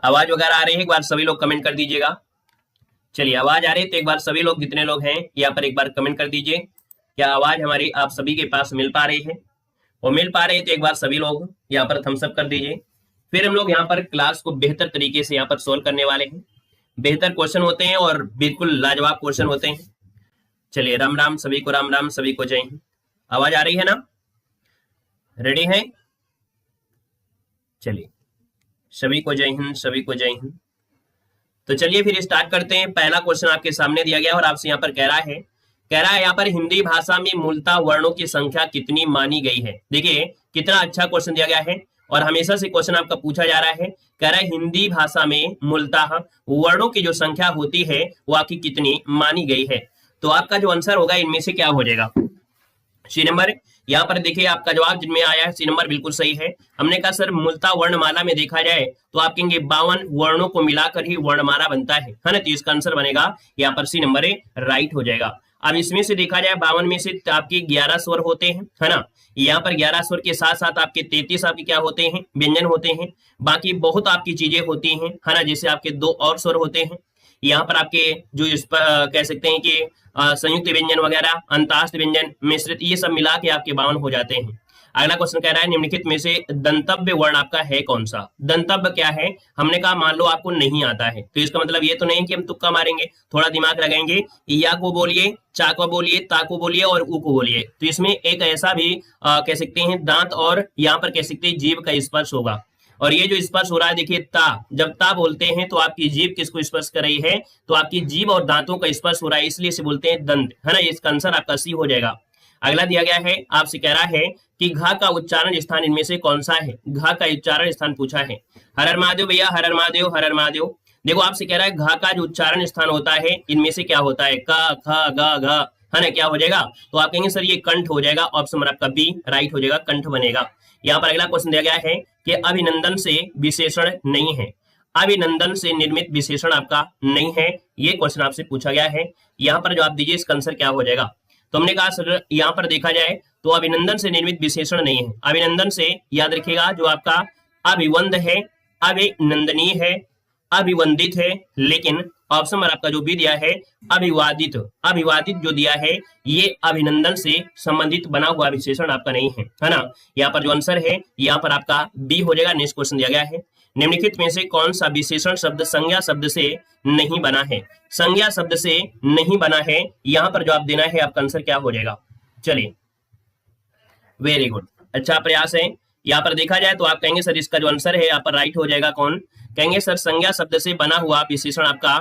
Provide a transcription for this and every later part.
आवाज वगैरह आ रही है? एक बार सभी लोग कमेंट कर दीजिएगा। चलिए, आवाज आ रही है तो एक बार सभी लोग, जितने लोग हैं यहाँ पर, एक बार कमेंट कर दीजिए। क्या आवाज हमारी आप सभी के पास मिल पा रही है? और मिल पा रही है तो एक बार सभी लोग यहाँ पर थम्स अप कर दीजिए। फिर हम लोग यहाँ पर क्लास को बेहतर तरीके से यहाँ पर सोल्व करने वाले हैं। बेहतर क्वेश्चन होते हैं और बिल्कुल लाजवाब क्वेश्चन होते हैं। चलिए, राम राम सभी को, राम राम सभी को, जय हिंद। आवाज आ रही है ना? रेडी है? चलिए, सभी को जय हिंद, सभी को जय हिंद। तो चलिए फिर स्टार्ट करते हैं। पहला क्वेश्चन आपके सामने दिया गया और आपसे यहाँ पर कह रहा है यहाँ पर हिंदी भाषा में मूलतः वर्णों की संख्या कितनी मानी गई है। देखिए कितना अच्छा क्वेश्चन दिया गया है और हमेशा से क्वेश्चन आपका पूछा जा रहा है। कह रहा है हिंदी भाषा में मूलतः वर्णों की जो संख्या होती है वो आपकी कितनी मानी गई है। तो आपका जो आंसर होगा इनमें से क्या हो जाएगा? C number. यहाँ पर देखिए आपका जवाब जिनमें आया है सी नंबर बिल्कुल सही है। हमने कहा सर मूलतः वर्णमाला में देखा जाए तो आप कहेंगे 52 वर्णों को मिलाकर ही वर्णमाला बनता है ना। तो इसका आंसर बनेगा यहाँ पर सी नंबर राइट हो जाएगा। अब इसमें से देखा जाए 52 में से आपके 11 स्वर होते हैं, है ना। यहाँ पर 11 स्वर के साथ साथ आपके 33 आपके क्या होते हैं? व्यंजन होते हैं। बाकी बहुत आपकी चीजें होती हैं, है ना। जैसे आपके 2 और स्वर होते हैं। यहाँ पर आपके जो इस पर कह सकते हैं कि संयुक्त व्यंजन वगैरह, अंतास्थ व्यंजन, मिश्रित, ये सब मिला के आपके 52 हो जाते हैं। अगला क्वेश्चन कह रहा है निम्नलिखित में से दंतव्य वर्ण आपका है कौन सा? दंतव्य क्या है? हमने कहा मान लो आपको नहीं आता है तो इसका मतलब ये तो नहीं कि हम तुक्का मारेंगे, थोड़ा दिमाग लगाएंगे। या को बोलिए, चा को बोलिए, ता को बोलिए और ऊ को बोलिए। तो इसमें एक ऐसा भी कह सकते हैं दांत और यहाँ पर कह सकते हैं जीभ का स्पर्श होगा। और ये जो स्पर्श हो रहा है देखिए ता, जब ता बोलते हैं तो आपकी जीभ किसको स्पर्श कर रही है? तो आपकी जीभ और दांतों का स्पर्श हो रहा है, इसलिए इसे बोलते हैं दंत, है ना। इसका आंसर आपका सी हो जाएगा। अगला दिया गया है, आपसे कह रहा है कि घ का उच्चारण स्थान इनमें से कौन सा है? घ का उच्चारण स्थान पूछा है। हर हर महादेव भैया, हर हर महादेव, हर हर महादेव। देखो आपसे कह रहा है घ का जो उच्चारण स्थान होता है इनमें से क्या होता है? क, ख, ग, घ, है ना। क्या हो जाएगा? तो आप कहेंगे सर ये कंठ हो जाएगा। ऑप्शन नंबर आपका बी राइट हो जाएगा, कंठ बनेगा। यहाँ पर अगला क्वेश्चन दिया गया है कि अभिनंदन से विशेषण नहीं है। अभिनंदन से निर्मित विशेषण आपका नहीं है, ये क्वेश्चन आपसे पूछा गया है। यहाँ पर जवाब दीजिए, इसका आंसर क्या हो जाएगा? तो हमने कहा सर यहाँ पर देखा जाए तो अभिनंदन से निर्मित विशेषण नहीं है। अभिनंदन से याद रखिएगा जो आपका अभिवंद है, अभिनंदनीय है, अभिवंदित है, लेकिन ऑप्शन नंबर आपका जो भी दिया है अभिवादित, अभिवादित जो दिया है ये अभिनंदन से संबंधित बना हुआ विशेषण आपका नहीं है ना। यहाँ पर जो आंसर है यहाँ पर आपका बी हो जाएगा। नेक्स्ट क्वेश्चन दिया गया है निम्नलिखित में से कौन सा विशेषण शब्द संज्ञा शब्द से नहीं बना है? संज्ञा शब्द से नहीं बना है, यहाँ पर जवाब देना है। आपका आंसर क्या हो जाएगा? चलिए, वेरी गुड, अच्छा प्रयास है। यहाँ पर देखा जाए तो आप कहेंगे सर इसका जो आंसर है यहाँ पर राइट हो जाएगा। कौन? कहेंगे सर संज्ञा शब्द से बना हुआ विशेषण आपका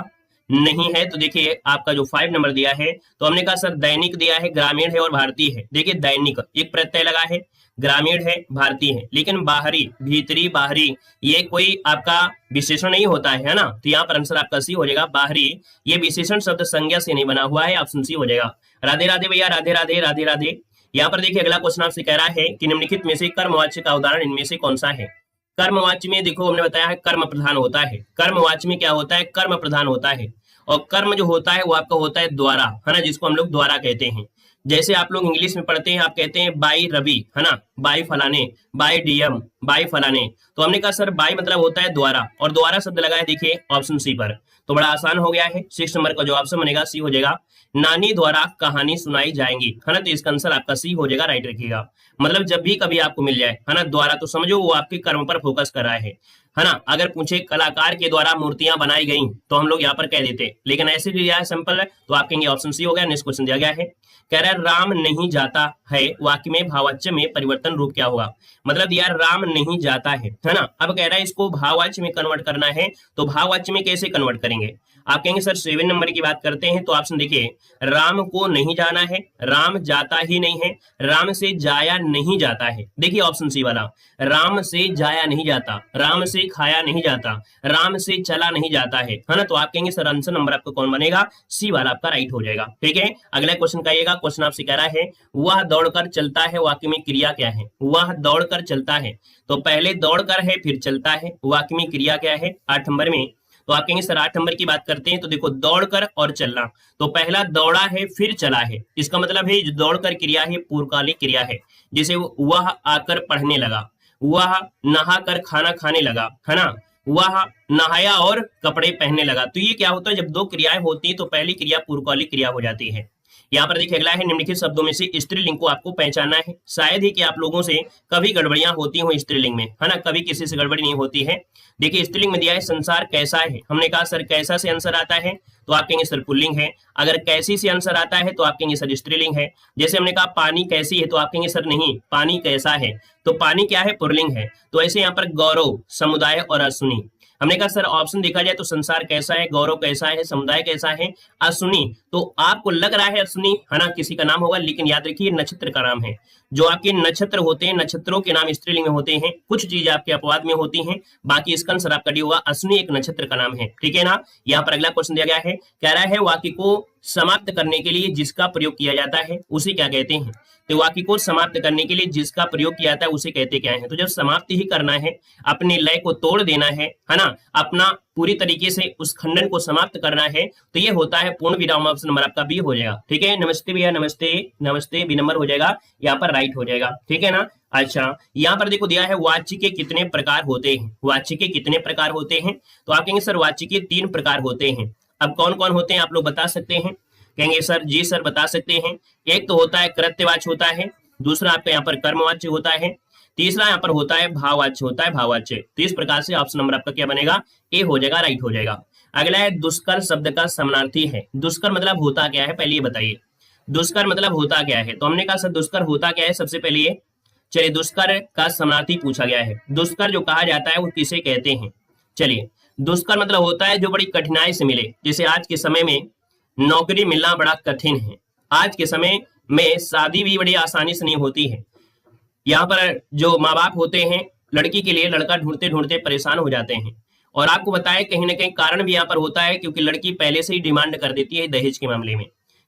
नहीं है। तो देखिए आपका जो 5 नंबर दिया है तो हमने कहा सर दैनिक दिया है, ग्रामीण है और भारतीय है। देखिए दैनिक एक प्रत्यय लगा है, ग्रामीण है, भारतीय है, लेकिन बाहरी, भीतरी, बाहरी ये कोई आपका विशेषण नहीं होता है ना। तो यहाँ पर आंसर आपका सी हो जाएगा, बाहरी। ये विशेषण शब्द संज्ञा से नहीं बना हुआ है, ऑप्शन सी हो जाएगा। राधे राधे भैया, राधे राधे, राधे राधे। यहाँ पर देखिए अगला क्वेश्चन आपसे कह रहा है कि निम्नलिखित में से कर्मवाच्य का उदाहरण इनमें से कौन सा है? कर्मवाच्य में देखो हमने बताया है कर्म प्रधान होता है। कर्मवाच्य में क्या होता है? कर्म प्रधान होता है। और कर्म जो होता है वो आपका होता है द्वारा, है ना, जिसको हम लोग द्वारा कहते हैं। जैसे आप लोग इंग्लिश में पढ़ते हैं, आप कहते हैं बाई रवि, है ना, बाई फलाने, बाई डीएम, बाई फलाने। तो हमने कहा सर बाई मतलब होता है द्वारा, और द्वारा शब्द लगा है देखिए ऑप्शन सी पर। तो बड़ा आसान हो गया है। 6 नंबर का जो ऑप्शन बनेगा सी हो जाएगा, नानी द्वारा कहानी सुनाई जाएंगी, है ना। तो इसका आंसर आपका सी हो जाएगा, राइट रखिएगा। मतलब जब भी कभी आपको मिल जाए, है ना, द्वारा, तो समझो वो आपके कर्म पर फोकस कर रहा है ना। अगर पूछे कलाकार के द्वारा मूर्तियां बनाई गई तो हम लोग यहाँ पर कह देते, लेकिन ऐसे दिया है सिंपल है तो आप कहेंगे ऑप्शन सी हो गया। नेक्स्ट क्वेश्चन दिया गया है, कह रहा है राम नहीं जाता है, वाक्य में भाववाच्य में परिवर्तन रूप क्या होगा? मतलब यार राम नहीं जाता है ना। अब कह रहा है इसको भाववाच्य में कन्वर्ट करना है, तो भाववाच्य में कैसे कन्वर्ट करेंगे? आप कहेंगे सर 7 नंबर की बात करते हैं तो ऑप्शन देखिए, राम को नहीं जाना है, राम जाता ही नहीं है, राम से जाया नहीं जाता है। देखिए ऑप्शन सी वाला, राम से जाया नहीं जाता, राम से खाया नहीं जाता, राम से चला नहीं जाता है ना। तो आप कहेंगे सर आंसर नंबर आपको कौन बनेगा? सी वाला आपका राइट हो जाएगा। ठीक है, अगला क्वेश्चन कहिएगा। क्वेश्चन आपसे कह रहा है वह दौड़कर चलता है, वाक्य में क्रिया क्या है? वह दौड़कर चलता है, तो पहले दौड़कर है फिर चलता है, वाक्य में क्रिया क्या है? 8 नंबर में। तो आप कहेंगे सर 8 नंबर की बात करते हैं तो देखो दौड़कर और चलना, तो पहला दौड़ा है फिर चला है, इसका मतलब है जो दौड़कर क्रिया है पूर्वकालिक क्रिया है। जैसे वह आकर पढ़ने लगा, वह नहाकर खाना खाने लगा, है ना, वह नहाया और कपड़े पहनने लगा। तो ये क्या होता है, जब दो क्रियाएं होती हैं तो पहली क्रिया पूर्वकालिक क्रिया हो जाती है। यहाँ पर देखिए अगला है, निम्नलिखित शब्दों में से स्त्रीलिंग को आपको पहचानना है। शायद ही कि आप लोगों से कभी गड़बड़ियां होती हो स्त्रीलिंग में, है ना, कभी किसी से गड़बड़ी नहीं होती है। देखिए स्त्रीलिंग में दिया है संसार कैसा है, हमने कहा सर कैसा से आंसर आता है तो आप कहेंगे सर पुल्लिंग है। अगर कैसी से आंसर आता है तो आप कहेंगे सर स्त्रीलिंग है। जैसे हमने कहा पानी कैसी है तो आप कहेंगे सर नहीं पानी कैसा है, तो पानी क्या है, पुल्लिंग है। तो ऐसे यहाँ पर गौरव, समुदाय और अश्विनी। हमने कहा सर ऑप्शन देखा जाए तो संसार कैसा है, गौरव कैसा है, समुदाय कैसा है, अश्विनी। तो आपको लग रहा है अश्विनी, है ना, किसी का नाम होगा, लेकिन याद रखिए नक्षत्र का नाम है। जो आपके नक्षत्र होते हैं, नक्षत्रों के नाम स्त्रीलिंग में होते हैं, कुछ चीजें आपके अपवाद में होती हैं, बाकी इसका आंसर आपका डी होगा। अश्विनी एक नक्षत्र का नाम है, ठीक है ना। यहाँ पर अगला क्वेश्चन दिया गया है, कह रहा है वाक्य को समाप्त करने के लिए जिसका प्रयोग किया जाता है उसे क्या कहते हैं। तो वाक्य को समाप्त करने के लिए जिसका प्रयोग किया जाता है उसे कहते क्या है। तो जब समाप्ति ही करना है, अपने लय को तोड़ देना है ना, अपना पूरी तरीके से उस खंडन को समाप्त करना है, तो ये होता है पूर्ण विराम। ऑप्शन नंबर आपका बी हो जाएगा, ठीक है। नमस्ते भैया, नमस्ते नमस्ते, बी नंबर हो जाएगा, यहाँ पर राइट हो जाएगा, ठीक है ना। अच्छा यहाँ पर देखो दिया है वाच्य के कितने प्रकार होते हैं, वाच्य के कितने प्रकार होते हैं। तो आप कहेंगे सर वाच्य के 3 प्रकार होते हैं। अब कौन कौन होते हैं आप लोग बता सकते हैं, कहेंगे सर जी सर बता सकते हैं। एक तो होता है कृत्यवाच्य होता है, दूसरा आपका यहाँ पर कर्मवाच्य होता है, तीसरा यहाँ पर होता है भाववाच्य होता है, भाववाच्य। तो इस प्रकार से ऑप्शन नंबर आपका क्या बनेगा, ए हो जाएगा, राइट हो जाएगा। अगला है दुष्कर शब्द का समानार्थी है। दुष्कर मतलब होता क्या है, पहले ये बताइए दुष्कर मतलब होता क्या है। तो हमने कहा सर दुष्कर होता क्या है, सबसे पहले ये चलिए दुष्कर का समानार्थी पूछा गया है। दुष्कर जो कहा जाता है वो किसे कहते हैं। चलिए दुष्कर मतलब होता है जो बड़ी कठिनाई से मिले। जैसे आज के समय में नौकरी मिलना बड़ा कठिन है, आज के समय में शादी भी बड़ी आसानी से नहीं होती है। यहाँ पर जो माँ बाप होते हैं लड़की के लिए लड़का ढूंढते ढूंढते परेशान हो जाते हैं। और आपको बताया कहीं ना कहीं कारण भी यहाँ पर होता है, क्योंकि लड़की पहले से ही डिमांड कर देती है दहेज के मामले में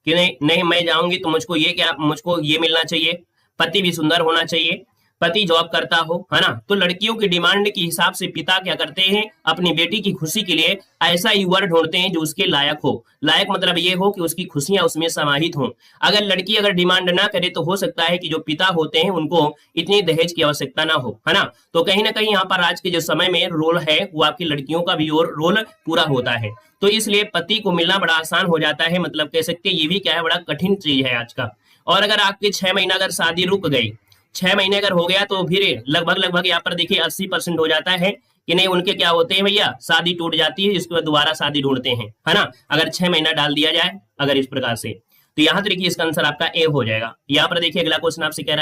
कि नहीं नहीं मैं जाऊंगी तो मुझको ये मिलना चाहिए, पति भी सुंदर होना चाहिए, पति जॉब करता हो, है ना। तो लड़कियों की डिमांड के हिसाब से पिता क्या करते हैं, अपनी बेटी की खुशी के लिए ऐसा ही वर ढूंढते हैं जो उसके लायक हो। लायक मतलब ये हो कि उसकी खुशियां उसमें समाहित हों। अगर लड़की अगर डिमांड ना करे तो हो सकता है कि जो पिता होते हैं उनको इतनी दहेज की आवश्यकता ना हो, है ना। तो कहीं ना कहीं यहाँ पर आज के जो समय में रोल है वो आपकी लड़कियों का भी और रोल पूरा होता है। तो इसलिए पति को मिलना बड़ा आसान हो जाता है, मतलब कह सकते हैं ये भी क्या है, बड़ा कठिन चीज है आज का। और अगर आपके 6 महीना अगर शादी रुक गई, 6 महीने अगर हो गया तो फिर लगभग यहाँ पर देखिए 80% हो जाता है कि नहीं उनके क्या होते हैं भैया, शादी टूट जाती है, इसके बाद दोबारा शादी ढूंढते हैं, है ना। अगर 6 महीना डाल दिया जाए अगर इस प्रकार से, तो यहाँ तो देखिए इसका आंसर आपका ए हो जाएगा। यहाँ पर देखिए अगला क्वेश्चन आपसे कह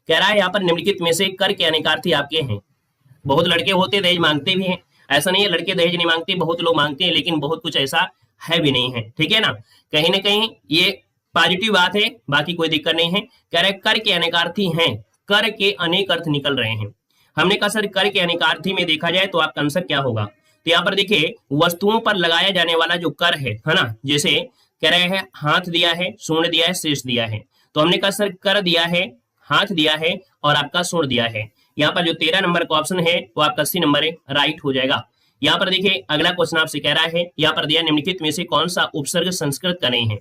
रहा है यहाँ पर निम्नलिखित में से कर के अनेकार्थी आपके हैं। बहुत लड़के होते दहेज मांगते भी हैं, ऐसा नहीं है लड़के दहेज नहीं मांगते, बहुत लोग मांगते हैं, लेकिन बहुत कुछ ऐसा है भी नहीं है, ठीक है ना। कहीं ना कहीं ये पॉजिटिव बात है, बाकी कोई दिक्कत नहीं है। कह रहे कर के अनेकार्थी हैं, कर के अनेक अर्थ निकल रहे हैं। हमने कहा सर कर के अनेकार्थी में देखा जाए तो आपका आंसर क्या होगा। तो यहाँ पर देखिए वस्तुओं पर लगाया जाने वाला जो कर है ना, जैसे कह रहे हैं हाथ दिया है, सूंड दिया है, शीर्ष दिया है। तो हमने कहा सर कर दिया है, हाथ दिया है और आपका सूंड दिया है। यहाँ पर जो 13 नंबर का ऑप्शन है वो आपका सी नंबर है, राइट हो जाएगा। यहाँ पर देखिए अगला क्वेश्चन आपसे कह रहा है, यहाँ पर दिया निम्नलिखित में से कौन सा उपसर्ग संस्कृत का नहीं है।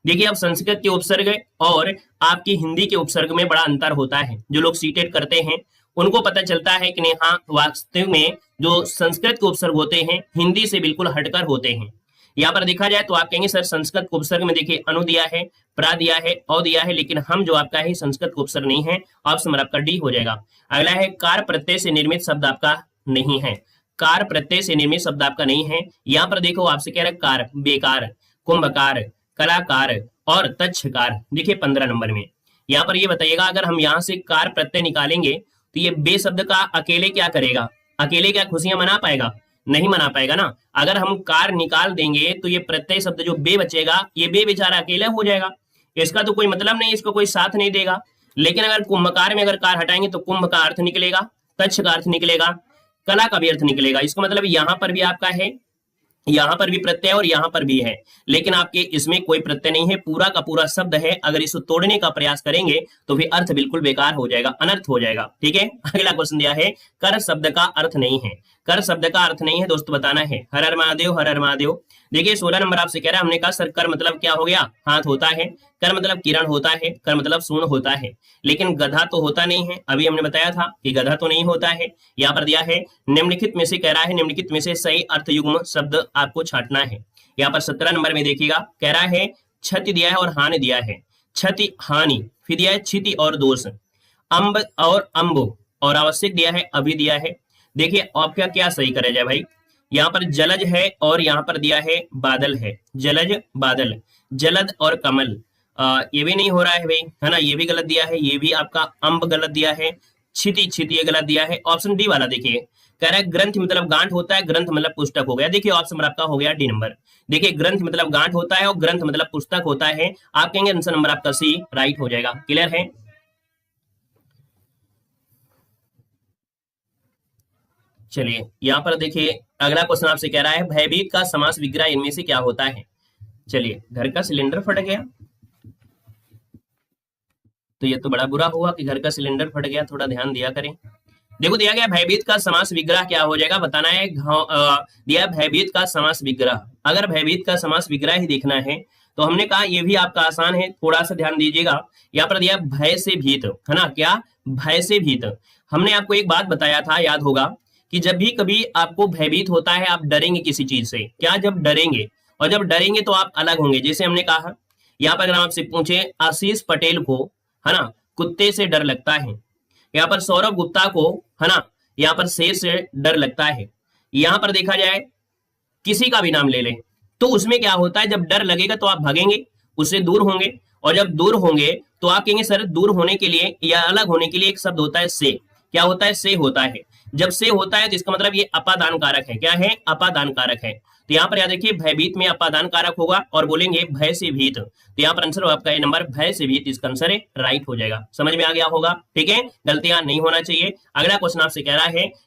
देखिए अब संस्कृत के उपसर्ग और आपकी हिंदी के उपसर्ग में बड़ा अंतर होता है। जो लोग सीटेट करते हैं उनको पता चलता है कि नहीं हाँ वास्तव में जो संस्कृत के उपसर्ग होते हैं हिंदी से बिल्कुल हटकर होते हैं। यहाँ पर देखा जाए तो आप कहेंगे सर संस्कृत के उपसर्ग में देखिए अनु दिया है, प्रा दिया है, औ दिया है, लेकिन हम जो आपका है संस्कृत के उपसर्ग नहीं है। ऑप्शन नंबर आपका डी हो जाएगा। अगला है कार प्रत्यय से निर्मित शब्द आपका नहीं है, कार प्रत्यय से निर्मित शब्द आपका नहीं है। यहाँ पर देखो आपसे कह रहा है कार, बेकार, कुंभकार, कलाकार और तक्षकार। देखिए 15 नंबर में यहाँ पर ये बताइएगा अगर हम यहाँ से कार प्रत्यय निकालेंगे तो ये बे शब्द का अकेले क्या करेगा, अकेले क्या खुशियां मना पाएगा, नहीं मना पाएगा ना। अगर हम कार निकाल देंगे तो ये प्रत्यय शब्द जो बे बचेगा, ये बे बेचारा अकेला हो जाएगा, इसका तो कोई मतलब नहीं, इसको कोई साथ नहीं देगा। लेकिन अगर कुंभकार में अगर कार हटाएंगे तो कुंभ का अर्थ निकलेगा, तक्ष का अर्थ निकलेगा, कला का भी अर्थ निकलेगा। इसका मतलब यहाँ पर भी आपका है, यहाँ पर भी प्रत्यय और यहाँ पर भी है, लेकिन आपके इसमें कोई प्रत्यय नहीं है, पूरा का पूरा शब्द है। अगर इसको तोड़ने का प्रयास करेंगे तो फिर अर्थ बिल्कुल बेकार हो जाएगा, अनर्थ हो जाएगा, ठीक है। अगला क्वेश्चन दिया है कर शब्द का अर्थ नहीं है। कर शब्द का अर्थ नहीं है दोस्त, बताना है। हर हर महादेव, हर हर महादेव। देखिए 16 नंबर आपसे कह रहा है, हमने कहा सर कर मतलब क्या हो गया, हाथ होता है, कर मतलब किरण होता है, कर मतलब सूर्ण होता है, लेकिन गधा तो होता नहीं है। अभी हमने बताया था कि गधा तो नहीं होता है। यहाँ पर दिया है निम्नलिखित में से, कह रहा है निम्नलिखित में से सही अर्थ युग्म शब्द आपको छांटना है। यहाँ पर 17 नंबर में देखिएगा, कह रहा है क्षति दिया है और हानि दिया है, क्षति हानि, फिर दिया है क्षिति और दोष, अम्ब और अम्बो, और आवश्यक दिया है, अभी दिया है। देखिए आपका क्या सही करे जाए भाई, यहाँ पर जलज है और यहाँ पर दिया है बादल है, जलज बादल, जलद और कमल, ये भी नहीं हो रहा है भाई, है ना, ये भी गलत दिया है, ये भी आपका अम्ब गलत दिया है, क्षिति क्षिति ये गलत दिया है। ऑप्शन डी वाला देखिए, कह रहा है ग्रंथ मतलब गांठ होता है, ग्रंथ मतलब पुस्तक हो गया। देखिए ऑप्शन आपका हो गया डी नंबर। देखिए ग्रंथ मतलब गांठ होता है और ग्रंथ मतलब पुस्तक होता है, आप कहेंगे आंसर नंबर आपका सी राइट हो जाएगा। क्लियर है? चलिए यहाँ पर देखिए अगला क्वेश्चन आपसे कह रहा है भयभीत का समास विग्रह इनमें से क्या होता है। चलिए घर का सिलेंडर फट गया, तो ये तो बड़ा बुरा हुआ कि घर का सिलेंडर फट गया, थोड़ा ध्यान दिया करें। देखो दिया गया भयभीत का समास विग्रह क्या हो जाएगा, बताना है। दिया भयभीत का समास विग्रह, अगर भयभीत का समास विग्रह ही देखना है तो हमने कहा ये भी आपका आसान है, थोड़ा सा ध्यान दीजिएगा। यहाँ पर दिया भय से भीत, है ना, क्या भय से भीत। हमने आपको एक बात बताया था, याद होगा, कि जब भी कभी आपको भयभीत होता है, आप डरेंगे किसी चीज से, क्या, जब डरेंगे, और जब डरेंगे तो आप अलग होंगे। जैसे हमने कहा यहाँ पर अगर आपसे पूछे आशीष पटेल को, है ना, कुत्ते से डर लगता है, यहाँ पर सौरभ गुप्ता को, है ना, यहाँ पर शेर से डर लगता है। यहाँ पर देखा जाए किसी का भी नाम ले लें तो उसमें क्या होता है, जब डर लगेगा तो आप भागेंगे, उससे दूर होंगे, और जब दूर होंगे तो आप कहेंगे सर दूर होने के लिए या अलग होने के लिए एक शब्द होता है से, क्या होता है, से होता है। जब से होता है तो इसका मतलब ये अपादान कारक है, क्या है, अपादान कारक है। तो यहाँ पर याद रखिए भयभीत में अपादान कारक होगा और बोलेंगे भय से भीत, तो यहाँ पर आंसर आपका ये नंबर भय से भीत, इसका आंसर है राइट हो जाएगा। समझ में आ गया होगा, ठीक है, गलतियां नहीं होना चाहिए। अगला क्वेश्चन आपसे कह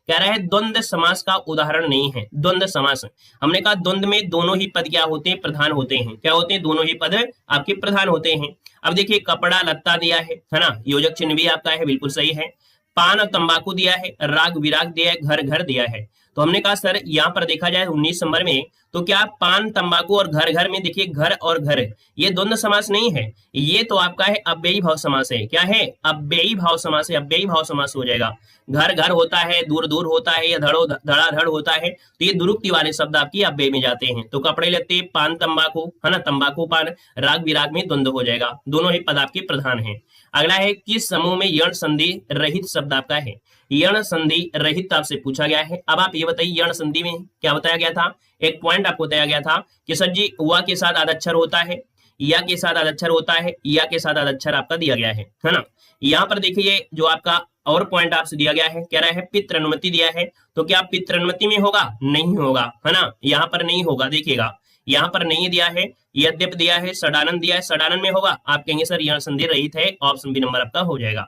रहा है द्वंद्व समास का उदाहरण नहीं है। द्वंद्व समास, हमने कहा द्वंद्व में दोनों ही पद क्या होते हैं, प्रधान होते हैं, क्या होते हैं, दोनों ही पद आपके प्रधान होते हैं। अब देखिए कपड़ा लत्ता दिया है ना, योजक चिन्ह भी आपका है, बिल्कुल सही है। पान और तंबाकू दिया है, राग विराग दिया है, घर घर दिया है। तो हमने कहा सर यहाँ पर देखा जाए 19 नंबर में, तो क्या पान तंबाकू और घर घर में देखिए घर और घर ये द्वंद्व समास नहीं है, ये तो आपका है अव्ययी भाव समास है। क्या है, अव्ययी भाव समास है, अव्ययी भाव समास हो जाएगा। घर घर होता है, दूर दूर होता है, या धड़ो धड़ाधड़ होता है, तो ये दुरुक्ति वाले शब्द आपकी अव्यय में जाते हैं। तो कपड़े लत्ते, पान तंबाकू, है ना, तंबाकू पान, राग विराग में द्वंद्व हो जाएगा, दोनों ही पद आपके प्रधान है। अगला है किस समूह में यण संधि रहित शब्द आपका है, यण संधि रहित आपसे पूछा गया है। अब आप ये बताइए यण संधि में क्या बताया गया था, एक पॉइंट आपको बताया गया था कि सर जी वा के साथ आदक्षर होता है, या के साथ आदक्षर होता है, या के साथ आदक्षर आपका दिया गया है ना। यहाँ पर देखिए जो आपका और पॉइंट आपसे दिया गया है, कह रहा है पितृ अनुमति दिया है, तो क्या पितृ अनुमति में होगा, नहीं होगा, है ना, यहाँ पर नहीं होगा। देखिएगा यहाँ पर नहीं दिया है, यद्यप दिया है, सडानंद दिया है, सडानंद में होगा, आप कहेंगे सर यण संधि रहित है, ऑप्शन बी नंबर आपका हो जाएगा।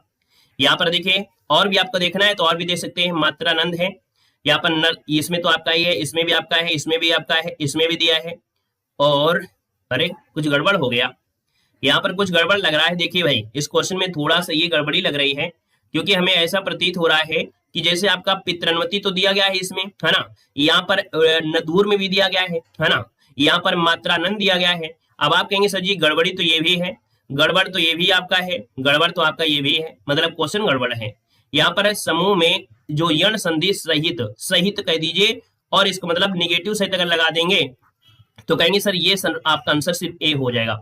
यहाँ पर देखिए और भी आपको देखना है तो और भी दे सकते हैं, मात्रानंद है, यहाँ पर नर, इसमें तो आपका ही है, इसमें भी आपका है, इसमें भी आपका है, इसमें भी दिया है, और अरे कुछ गड़बड़ हो गया, यहाँ पर कुछ गड़बड़ लग रहा है। देखिए भाई इस क्वेश्चन में थोड़ा सा ये गड़बड़ी लग रही है, क्योंकि हमें ऐसा प्रतीत हो रहा है कि जैसे आपका पितृनुमति तो दिया गया है इसमें, है ना, यहाँ पर नदूर में भी दिया गया है ना, यहाँ पर मात्रानंद दिया गया है। अब आप कहेंगे सर जी गड़बड़ी तो ये भी है, गड़बड़ तो ये भी आपका है, गड़बड़ तो आपका ये भी है, मतलब क्वेश्चन गड़बड़ है। यहाँ पर समूह में जो यण संधि सहित, सहित कह दीजिए, और इसको मतलब निगेटिव सहित अगर लगा देंगे तो कहेंगे सर ये आपका आंसर सिर्फ ए हो जाएगा।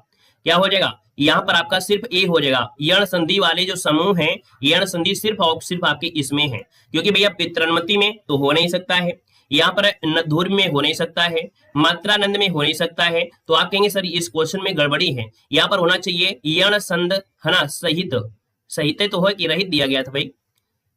क्या हो जाएगा, यहाँ पर आपका सिर्फ ए हो जाएगा। यण संधि वाले जो समूह हैं, यण संधि सिर्फ और सिर्फ आपके इसमें है, क्योंकि भैया पितृनुमति में तो हो नहीं सकता है, यहाँ पर नधुर में हो नहीं सकता है, मात्रानंद में हो नहीं सकता है, तो आप कहेंगे सर इस क्वेश्चन में गड़बड़ी है, यहाँ पर होना चाहिए यण संध, है ना, सहित, सहित तो है कि रहित दिया गया था भाई,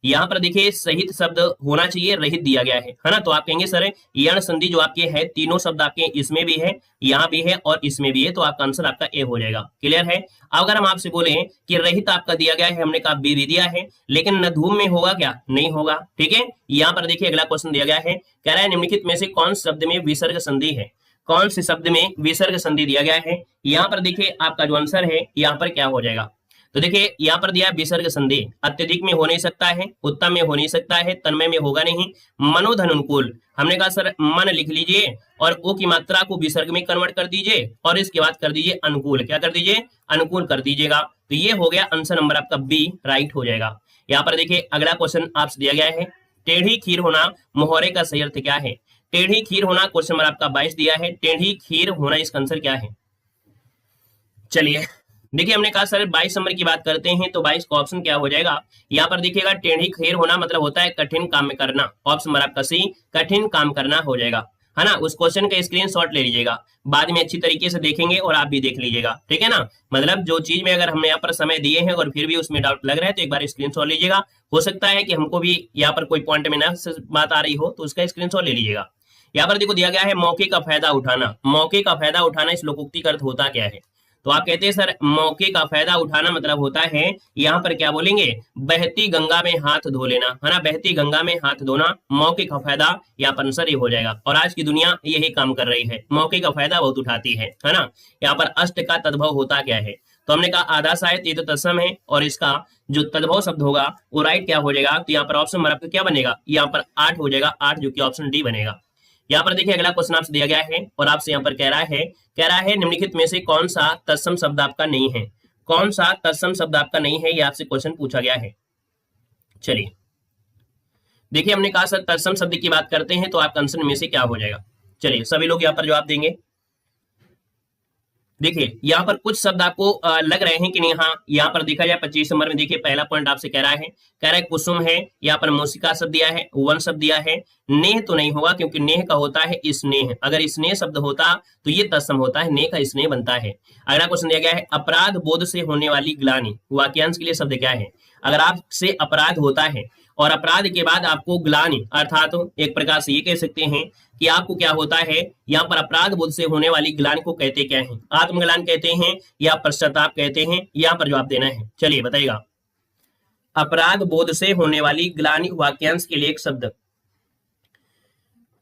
यहाँ पर देखिए सहित शब्द होना चाहिए, रहित दिया गया है ना, तो आप कहेंगे सर यण संधि जो आपके है तीनों शब्द आपके इसमें भी है, यहाँ भी है और इसमें भी है, तो आपका आंसर आपका ए हो जाएगा। क्लियर है? अगर हम आपसे बोले कि रहित आपका दिया गया है, हमने कहा बी भी दिया है, लेकिन नधूम में होगा क्या, नहीं होगा। ठीक है, यहाँ पर देखिए अगला क्वेश्चन दिया गया है, कह रहा है निम्नलिखित में से कौन शब्द में विसर्ग संधि है, कौन से शब्द में विसर्ग संधि दिया गया है। यहाँ पर देखिए आपका जो आंसर है यहाँ पर क्या हो जाएगा, तो देखिए यहाँ पर दिया है विसर्ग संधि, अत्यधिक में हो नहीं सकता है, उत्तम में हो नहीं सकता है, तन्मय में होगा नहीं, मनोधन अनुकूल। हमने कहा सर मन लिख लीजिए और ओ की मात्रा को विसर्ग में कन्वर्ट कर दीजिए और इसके बाद कर दीजिए अनुकूल। क्या कर दीजिए? अनुकूल कर दीजिएगा। तो ये हो गया आंसर नंबर आपका बी राइट हो जाएगा। यहाँ पर देखिए अगला क्वेश्चन आपसे दिया गया है, टेढ़ी खीर होना मुहावरे का सही अर्थ क्या है? टेढ़ी खीर होना क्वेश्चन नंबर आपका 22 दिया है, टेढ़ी खीर होना इसका आंसर क्या है? चलिए देखिए हमने कहा सर 22 नंबर की बात करते हैं तो 22 का ऑप्शन क्या हो जाएगा? यहाँ पर देखिएगा टेढ़ी खीर होना मतलब होता है कठिन काम में करना, ऑप्शन नंबर आपका सी कठिन काम करना हो जाएगा, है ना। उस क्वेश्चन का स्क्रीनशॉट ले लीजिएगा, बाद में अच्छी तरीके से देखेंगे और आप भी देख लीजिएगा, ठीक है ना। मतलब जो चीज में अगर हमने यहाँ पर समय दिए हैं और फिर भी उसमें डाउट लग रहा है तो एक बार स्क्रीनशॉट लीजिएगा। हो सकता है कि हमको भी यहाँ पर कोई पॉइंट में ना बात आ रही हो तो उसका स्क्रीनशॉट ले लीजिएगा। यहाँ पर देखो दिया गया है मौके का फायदा उठाना। मौके का फायदा उठाना इस लोकोक्ति का अर्थ होता क्या है? तो आप कहते हैं सर मौके का फायदा उठाना मतलब होता है यहाँ पर क्या बोलेंगे? बहती गंगा में हाथ धो लेना, है ना। बहती गंगा में हाथ धोना मौके का फायदा यहाँ पर आंसर ये हो जाएगा। और आज की दुनिया यही काम कर रही है, मौके का फायदा बहुत उठाती है ना। यहाँ पर अष्ट का तद्भव होता क्या है? तो हमने कहा आधा साहित्य ये तो तत्सम है और इसका जो तद्भव शब्द होगा वो राइट क्या हो जाएगा? तो यहाँ पर ऑप्शन नंबर आपका क्या बनेगा? यहाँ पर 8 हो जाएगा, 8 जो कि ऑप्शन डी बनेगा। यहाँ पर देखिए अगला क्वेश्चन आपसे दिया गया है और आपसे यहाँ पर कह रहा है निम्नलिखित में से कौन सा तत्सम शब्द आपका नहीं है? कौन सा तत्सम शब्द आपका नहीं है, ये आपसे क्वेश्चन पूछा गया है। चलिए देखिए हमने कहा सर तत्सम शब्द की बात करते हैं तो आपका आंसर में से क्या हो जाएगा? चलिए सभी लोग यहाँ पर जवाब देंगे। देखिए यहाँ पर कुछ शब्द आपको लग रहे हैं कि नहीं। हाँ यहाँ पर देखा जाए 25 नंबर में देखिए पहला पॉइंट आपसे कह रहा है कुसुम है, यहाँ पर मूसिका शब्द दिया है, वन शब्द दिया है, नेह तो नहीं होगा क्योंकि नेह का होता है स्नेह। अगर स्नेह शब्द होता तो ये तत्सम होता है, नेह का स्नेह बनता है। अगला क्वेश्चन दिया गया है अपराध बोध से होने वाली ग्लानि, वाक्यांश के लिए शब्द क्या है? अगर आपसे अपराध होता है और अपराध के बाद आपको ग्लानि अर्थात एक प्रकार से ये कह सकते हैं कि आपको क्या होता है, यहाँ पर अपराध बोध से होने वाली ग्लानि को कहते क्या है? आत्मग्लान कहते हैं या पश्चाताप कहते हैं? यहाँ पर जवाब देना है। चलिए बताइएगा। अपराध बोध से होने वाली ग्लानि वाक्यांश के लिए एक शब्द।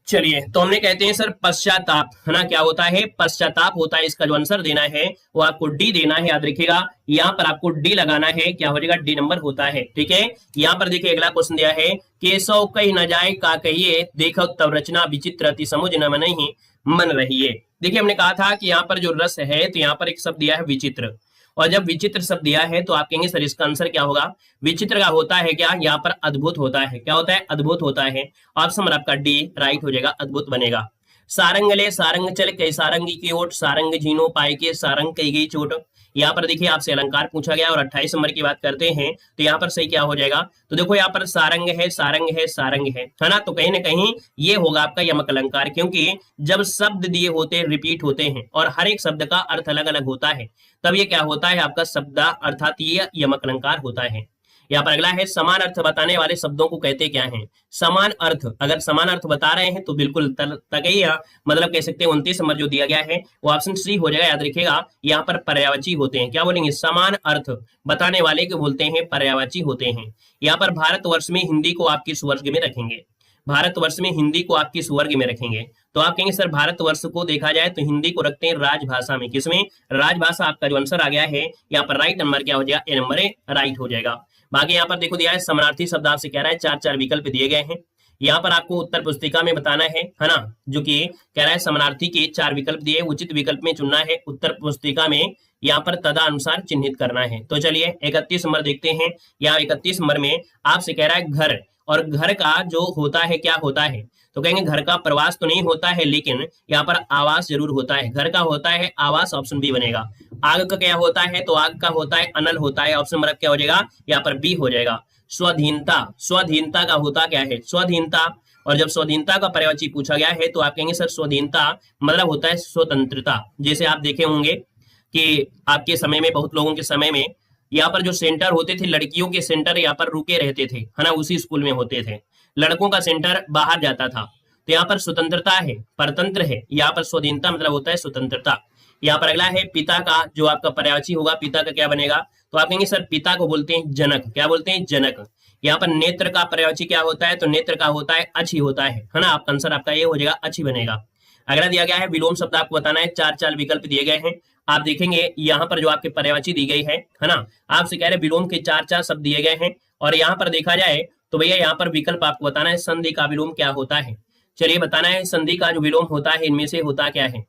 चलिए तो हमने कहते हैं सर पश्चाताप, है ना। क्या होता है? पश्चाताप होता है। इसका जो आंसर देना है वो आपको डी देना है, याद रखिएगा। यहाँ पर आपको डी लगाना है, क्या हो जाएगा? डी नंबर होता है, ठीक है। यहाँ पर देखिए अगला क्वेश्चन दिया है केशव कही न जाए का कहिए, देखो तब रचना विचित्र अति समुझ न नहीं मन रहिए। देखिए हमने कहा था कि यहाँ पर जो रस है तो यहाँ पर एक शब्द दिया है विचित्र, और जब विचित्र शब्द दिया है तो आप कहेंगे सर इसका आंसर क्या होगा? विचित्र का होता है क्या? यहाँ पर अद्भुत होता है। क्या होता है? अद्भुत होता है। ऑप्शन नंबर आपका डी राइट हो जाएगा, अद्भुत बनेगा। सारंग ले सारंग चल कई सारंगी की ओट, सारंग झीनो पाई के सारंग कई गई चोट। यहाँ पर देखिए आपसे अलंकार पूछा गया और 28 नंबर की बात करते हैं तो यहाँ पर सही क्या हो जाएगा? तो देखो यहाँ पर सारंग है, सारंग है, सारंग है ना। तो कहीं ना कहीं ये होगा आपका यमक अलंकार, क्योंकि जब शब्द दिए होते हैं रिपीट होते हैं और हर एक शब्द का अर्थ अलग अलग होता है, तब ये क्या होता है? आपका शब्द अर्थात ये यमक अलंकार होता है। यहाँ पर अगला है समान अर्थ बताने वाले शब्दों को कहते क्या हैं? समान अर्थ, अगर समान अर्थ बता रहे हैं तो बिल्कुल तकैया मतलब कह सकते हैं 29 नंबर जो दिया गया है वो ऑप्शन सी हो जाएगा। याद रखिएगा यहाँ पर पर्यायवाची होते हैं। क्या बोलेंगे? समान अर्थ बताने वाले को बोलते हैं पर्यायवाची होते हैं। यहाँ पर भारतवर्ष में हिंदी को आप किस वर्ग में रखेंगे? भारतवर्ष में हिंदी को आप किस वर्ग में रखेंगे? तो आप कहेंगे सर भारतवर्ष को देखा जाए तो हिंदी को रखते हैं राजभाषा में। किसमें? राजभाषा। आपका जो आंसर आ गया है यहाँ पर राइट नंबर क्या हो जाएगा? ए नंबर राइट हो जाएगा। बाकी यहाँ पर देखो दिया है समानार्थी शब्द आपसे कह रहा है 4 विकल्प दिए गए हैं। यहाँ पर आपको उत्तर पुस्तिका में बताना है ना, जो कि कह रहा है समानार्थी के 4 विकल्प दिए, उचित विकल्प में चुनना है, उत्तर पुस्तिका में यहाँ पर तदनुसार चिन्हित करना है। तो चलिए 31 नंबर देखते हैं। यहाँ 31 नंबर में आपसे कह रहा है घर, और घर का जो होता है क्या होता है? तो कहेंगे घर का प्रवास तो नहीं होता है लेकिन यहाँ पर आवास जरूर होता है। घर का होता है आवास, ऑप्शन बी बनेगा। आग का क्या होता है? तो आग का होता है अनल होता है, ऑप्शन नंबर क्या हो जाएगा? यहाँ पर बी हो जाएगा। स्वाधीनता, स्वाधीनता का होता क्या है? स्वाधीनता। और जब स्वाधीनता का पर्यायवाची पूछा गया है तो आप कहेंगे सर स्वाधीनता मतलब होता है स्वतंत्रता। जैसे आप देखे होंगे कि आपके समय में, बहुत लोगों के समय में यहाँ पर जो सेंटर होते थे, लड़कियों के सेंटर यहाँ पर रुके रहते थे, है ना, उसी स्कूल में होते थे। लड़कों का सेंटर बाहर जाता था। तो यहाँ पर स्वतंत्रता है, परतंत्र है। यहाँ पर स्वाधीनता मतलब होता है स्वतंत्रता। यहाँ पर अगला है पिता का जो आपका पर्यायवाची होगा, पिता का क्या बनेगा? तो आप कहेंगे सर पिता को बोलते हैं जनक। क्या बोलते हैं? जनक। यहाँ पर नेत्र का पर्यायवाची क्या होता है? तो नेत्र का होता है अच्छी होता है ना। आपका आंसर आपका ये हो जाएगा, अच्छी बनेगा। अगला दिया गया है विलोम शब्द आपको बताना है। 4 विकल्प दिए गए हैं। आप देखेंगे यहाँ पर जो आपके पर्यायवाची दी गई है ना, आपसे कह रहे विलोम के 4 शब्द दिए गए हैं, और यहाँ पर देखा जाए तो भैया यहाँ पर विकल्प आपको बताना है संधि का विलोम क्या होता है। चलिए बताना है संधि का जो विलोम होता है इनमें से होता क्या है।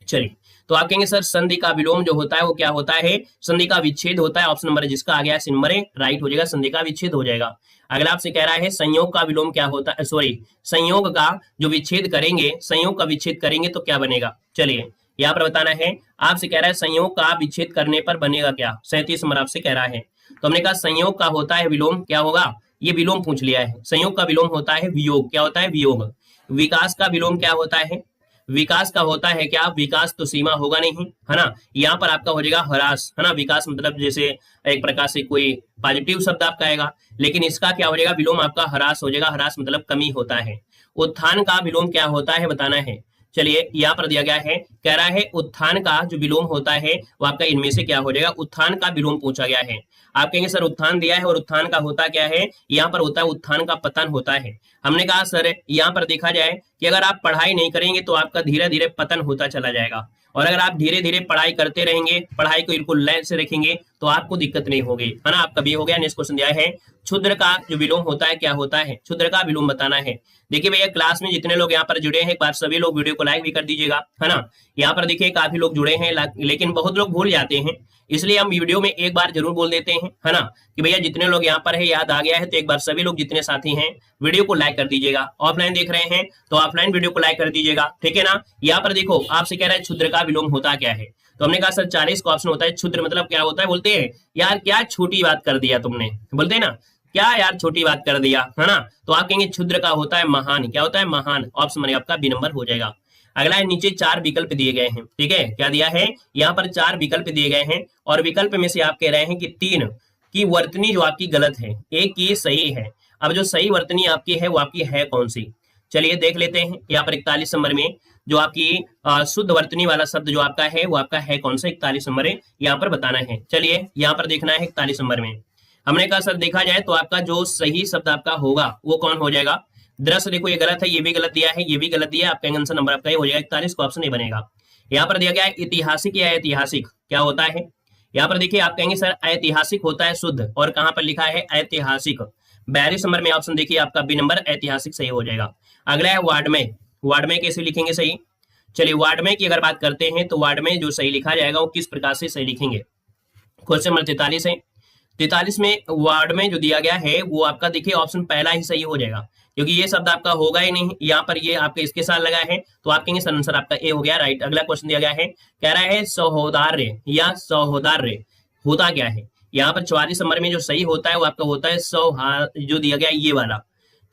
चलिए तो आप कहेंगे सर संधि का विलोम जो होता है वो क्या होता है, संधि का विच्छेद होता है। ऑप्शन नंबर जिसका आ गया है नंबर ए राइट हो जाएगा, संधि का विच्छेद हो जाएगा। अगला आपसे कह रहा है संयोग का विलोम क्या होता है, सॉरी संयोग का जो विच्छेद करेंगे, संयोग का विच्छेद करेंगे तो क्या बनेगा। चलिए यहाँ पर बताना है, आपसे कह रहा है संयोग का विच्छेद करने पर बनेगा क्या, 37 नंबर आपसे कह रहा है। तो हमने कहा संयोग का होता है विलोम, क्या होगा, ये विलोम पूछ लिया है। संयोग का विलोम होता है वियोग, क्या होता है वियोग। विकास का विलोम क्या होता है, विकास का होता है क्या, विकास तो सीमा होगा नहीं, है ना। यहाँ पर आपका हो जाएगा ह्रास, है ना। विकास मतलब जैसे एक प्रकार से कोई पॉजिटिव शब्द आपका आएगा, लेकिन इसका क्या हो जाएगा विलोम आपका ह्रास हो जाएगा। ह्रास मतलब कमी होता है। उत्थान का विलोम क्या होता है बताना है। चलिए यहाँ पर दिया गया है, कह रहा है उत्थान का जो विलोम होता है वो आपका इनमें से क्या हो जाएगा, उत्थान का विलोम पूछा गया है। आप कहेंगे सर उत्थान दिया है और उत्थान का होता क्या है, यहाँ पर होता है उत्थान का पतन होता है। हमने कहा सर यहाँ पर देखा जाए कि अगर आप पढ़ाई नहीं करेंगे तो आपका धीरे धीरे पतन होता चला जाएगा, और अगर आप धीरे धीरे पढ़ाई करते रहेंगे, पढ़ाई को बिल्कुल लय से रखेंगे तो आपको दिक्कत नहीं होगी, है ना। आपका भी हो गया। नेक्स्ट क्वेश्चन दिया है क्षुद्र का जो विलोम होता है क्या होता है, क्षुद्र का विलोम बताना है। देखिए भैया क्लास में जितने लोग यहाँ पर जुड़े हैं एक बार सभी लोग वीडियो को लाइक भी कर दीजिएगा, है ना। यहाँ पर देखिए काफी लोग जुड़े हैं लेकिन बहुत लोग भूल जाते हैं, इसलिए हम वीडियो में एक बार जरूर बोल देते हैं, है ना, कि भैया जितने लोग यहाँ पर है याद आ गया है तो एक बार सभी लोग जितने साथी हैं वीडियो को लाइक कर दीजिएगा। ऑफलाइन देख रहे हैं तो ऑफलाइन वीडियो को लाइक कर दीजिएगा, ठीक है ना। यहाँ पर देखो आपसे कह रहा है क्षुद्र का विलोम होता क्या है, तो हमने कहा सर 40 का ऑप्शन होता है। क्षुद्र मतलब क्या होता है, बोलते हैं यार क्या छोटी बात कर दिया तुमने, बोलते हैं ना क्या यार छोटी बात कर दिया, है ना। तो आप कहेंगे क्षुद्र का होता है महान, क्या होता है महान। ऑप्शन में आपका बी नंबर हो जाएगा। अगला है नीचे 4 विकल्प दिए गए हैं, ठीक है, क्या दिया है यहाँ पर 4 विकल्प दिए गए हैं, और विकल्प में से आप कह रहे हैं कि 3 की वर्तनी जो आपकी गलत है, एक की सही है। अब जो सही वर्तनी आपकी है वो आपकी है कौन सी, चलिए देख लेते हैं। यहाँ पर 41 नंबर में जो आपकी शुद्ध वर्तनी वाला शब्द जो आपका है वो आपका है कौन सा, 41 नंबर है यहाँ पर बताना है। चलिए यहाँ पर देखना है 41 नंबर में हमने कहा सर देखा जाए तो आपका जो सही शब्द आपका होगा वो कौन हो जाएगा। दृश्य देखो ये गलत है, ये भी गलत दिया है, ये भी गलत दिया है, आपका आंसर नंबर आपका ये हो जाएगा 41 का ऑप्शन नहीं बनेगा। यहाँ पर दिया गया है ऐतिहासिक या ऐतिहासिक क्या होता है। यहाँ पर देखिए आप कहेंगे सर ऐतिहासिक होता है शुद्ध, और कहाँ पर लिखा है ऐतिहासिक। 42 नंबर में ऑप्शन देखिए आपका बी नंबर ऐतिहासिक सही हो जाएगा। अगला है वार्ड में, वार्ड में कैसे लिखेंगे सही। चलिए वार्ड में की अगर बात करते हैं तो वार्ड में जो सही लिखा जाएगा वो किस प्रकार से सही लिखेंगे। क्वेश्चन नंबर 43 है। 43 में वार्ड में जो दिया गया है वो आपका देखिए ऑप्शन पहला ही सही हो जाएगा, क्योंकि ये शब्द आपका होगा ही नहीं, यहाँ पर ये आपके इसके साथ लगा है, तो आप कहेंगे आंसर आपका ए हो गया राइट। अगला क्वेश्चन दिया गया है, कह रहा है सहोदार्य या सहोदार्य होता क्या है। यहाँ पर 44 नंबर में जो सही होता है वो आपका होता है सौहार्द, जो दिया गया ये वाला